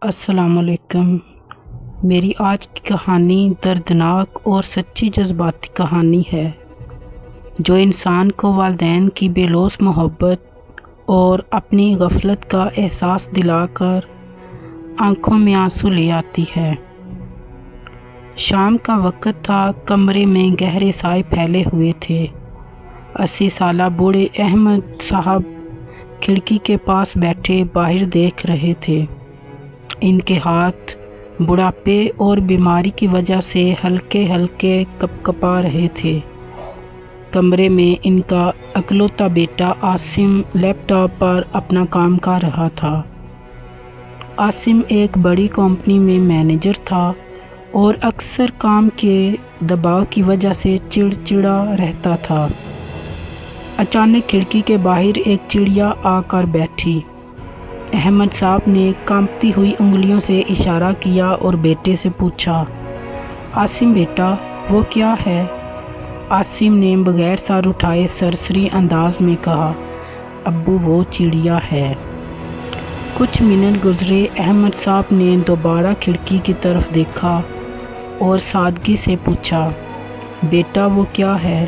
السلام علیکم۔ میری آج کی کہانی دردناک اور سچی جذباتی کہانی ہے جو انسان کو والدین کی بے لوث محبت اور اپنی غفلت کا احساس دلا کر آنکھوں میں آنسو لے آتی ہے۔ شام کا وقت تھا، کمرے میں گہرے سائے پھیلے ہوئے تھے۔ 80 سالہ بوڑھے احمد صاحب کھڑکی کے پاس بیٹھے باہر دیکھ رہے تھے۔ ان کے ہاتھ بڑھاپے اور بیماری کی وجہ سے ہلکے ہلکے کپکپا رہے تھے۔ کمرے میں ان کا اکلوتا بیٹا عاصم لیپ ٹاپ پر اپنا کام کر رہا تھا۔ عاصم ایک بڑی کمپنی میں مینیجر تھا اور اکثر کام کے دباؤ کی وجہ سے چڑچڑا رہتا تھا۔ اچانک کھڑکی کے باہر ایک چڑیا آ کر بیٹھی۔ احمد صاحب نے کانپتی ہوئی انگلیوں سے اشارہ کیا اور بیٹے سے پوچھا، عاصم بیٹا وہ کیا ہے؟ عاصم نے بغیر سر اٹھائے سرسری انداز میں کہا، ابو وہ چڑیا ہے۔ کچھ منٹ گزرے، احمد صاحب نے دوبارہ کھڑکی کی طرف دیکھا اور سادگی سے پوچھا، بیٹا وہ کیا ہے؟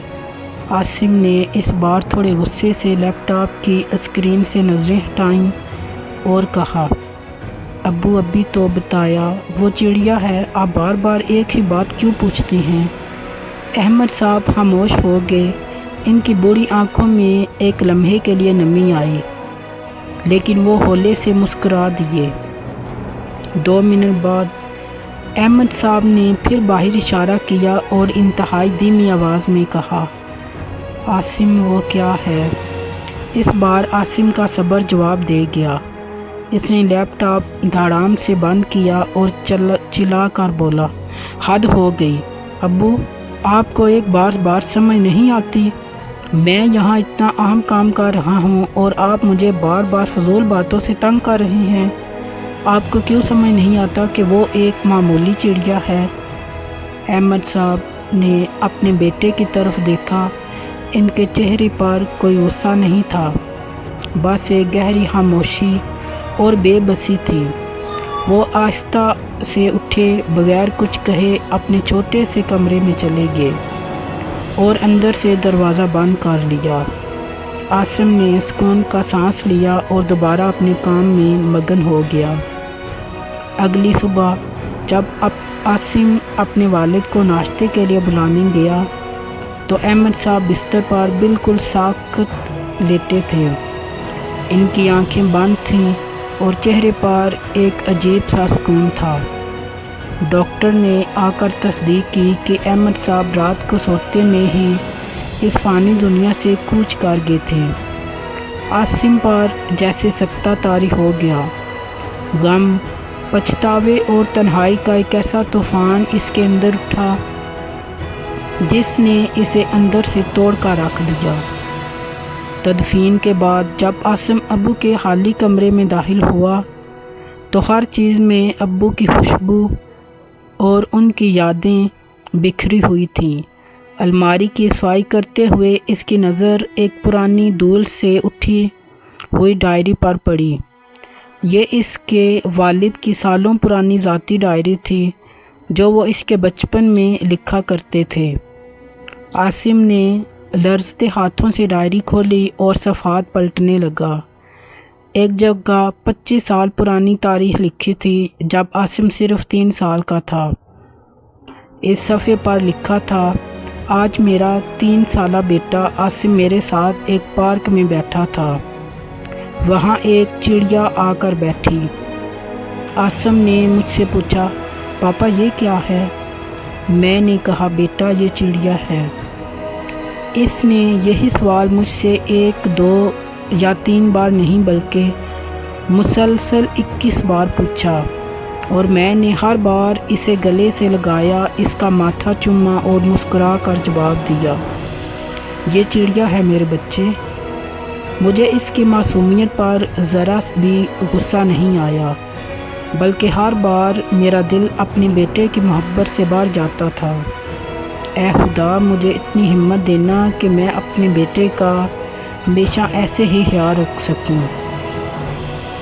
عاصم نے اس بار تھوڑے غصے سے لیپ ٹاپ کی اسکرین سے نظریں ہٹائیں اور کہا، ابو ابھی تو بتایا وہ چڑیا ہے، آپ بار بار ایک ہی بات کیوں پوچھتے ہیں؟ احمد صاحب خاموش ہو گئے۔ ان کی بوڑھی آنکھوں میں ایک لمحے کے لیے نمی آئی، لیکن وہ ہولے سے مسکرا دیے۔ 2 منٹ بعد احمد صاحب نے پھر باہر اشارہ کیا اور انتہائی دھیمی آواز میں کہا، عاصم وہ کیا ہے؟ اس بار عاصم کا صبر جواب دے گیا۔ اس نے لیپ ٹاپ دھڑام سے بند کیا اور چلا کر بولا، حد ہو گئی ابو، آپ کو ایک بار سمجھ نہیں آتی؟ میں یہاں اتنا اہم کام کر رہا ہوں اور آپ مجھے بار بار فضول باتوں سے تنگ کر رہے ہیں۔ آپ کو کیوں سمجھ نہیں آتا کہ وہ ایک معمولی چڑیا ہے؟ احمد صاحب نے اپنے بیٹے کی طرف دیکھا۔ ان کے چہرے پر کوئی غصہ نہیں تھا، بس ایک گہری خاموشی اور بے بسی تھی۔ وہ آہستہ سے اٹھے، بغیر کچھ کہے اپنے چھوٹے سے کمرے میں چلے گئے اور اندر سے دروازہ بند کر لیا۔ عاصم نے سکون کا سانس لیا اور دوبارہ اپنے کام میں مگن ہو گیا۔ اگلی صبح جب عاصم اپنے والد کو ناشتے کے لیے بلانے گیا تو احمد صاحب بستر پر بالکل ساکت لیٹے تھے۔ ان کی آنکھیں بند تھیں اور چہرے پر ایک عجیب سا سکون تھا۔ ڈاکٹر نے آ کر تصدیق کی کہ احمد صاحب رات کو سوتے میں ہی اس فانی دنیا سے کوچ کر گئے تھے۔ عاصم پر جیسے سکتہ طاری ہو گیا۔ غم، پچھتاوے اور تنہائی کا ایک ایسا طوفان اس کے اندر اٹھا جس نے اسے اندر سے توڑ کر رکھ دیا۔ تدفین کے بعد جب عاصم ابو کے خالی کمرے میں داخل ہوا تو ہر چیز میں ابو کی خوشبو اور ان کی یادیں بکھری ہوئی تھیں۔ الماری کی صفائی کرتے ہوئے اس کی نظر ایک پرانی دھول سے اٹھی ہوئی ڈائری پر پڑی۔ یہ اس کے والد کی سالوں پرانی ذاتی ڈائری تھی جو وہ اس کے بچپن میں لکھا کرتے تھے۔ عاصم نے لرزتے ہاتھوں سے ڈائری کھولی اور صفحات پلٹنے لگا۔ ایک جگہ 25 سال پرانی تاریخ لکھی تھی جب عاصم صرف 3 سال کا تھا۔ اس صفحے پر لکھا تھا، آج میرا 3 سالہ بیٹا عاصم میرے ساتھ ایک پارک میں بیٹھا تھا۔ وہاں ایک چڑیا آ کر بیٹھی۔ عاصم نے مجھ سے پوچھا، پاپا یہ کیا ہے؟ میں نے کہا، بیٹا یہ چڑیا ہے۔ اس نے یہی سوال مجھ سے 1، 2 یا 3 بار نہیں بلکہ مسلسل 21 بار پوچھا اور میں نے ہر بار اسے گلے سے لگایا، اس کا ماتھا چوما اور مسکرا کر جواب دیا، یہ چڑیا ہے میرے بچے۔ مجھے اس کی معصومیت پر ذرا بھی غصہ نہیں آیا، بلکہ ہر بار میرا دل اپنے بیٹے کی محبت سے بھر جاتا تھا۔ اے خدا، مجھے اتنی ہمت دینا کہ میں اپنے بیٹے کا ہمیشہ ایسے ہی خیال رکھ سکوں۔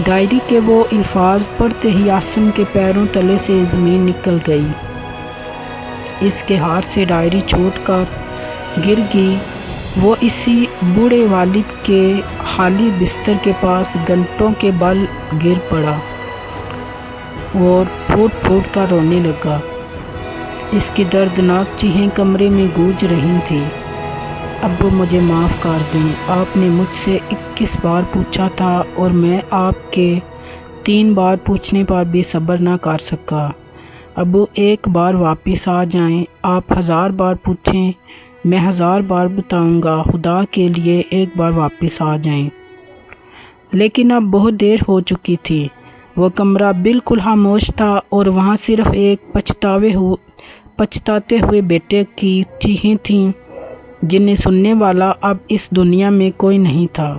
ڈائری کے وہ الفاظ پڑھتے ہی عاصم کے پیروں تلے سے زمین نکل گئی۔ اس کے ہاتھ سے ڈائری چھوٹ کر گر گئی۔ وہ اسی بوڑھے والد کے خالی بستر کے پاس گھنٹوں کے بل گر پڑا اور پھوٹ پھوٹ کر رونے لگا۔ اس کی دردناک چیخیں کمرے میں گونج رہی تھیں۔ ابو مجھے معاف کر دیں، آپ نے مجھ سے 21 بار پوچھا تھا اور میں آپ کے 3 بار پوچھنے پر بھی صبر نہ کر سکا۔ ابو ایک بار واپس آ جائیں، آپ 1000 بار پوچھیں، میں 1000 بار بتاؤں گا، خدا کے لیے ایک بار واپس آ جائیں۔ لیکن اب بہت دیر ہو چکی تھی۔ وہ کمرہ بالکل خاموش تھا اور وہاں صرف ایک پچھتاتے ہوئے بیٹے کی چیخیں تھیں جنہیں سننے والا اب اس دنیا میں کوئی نہیں تھا۔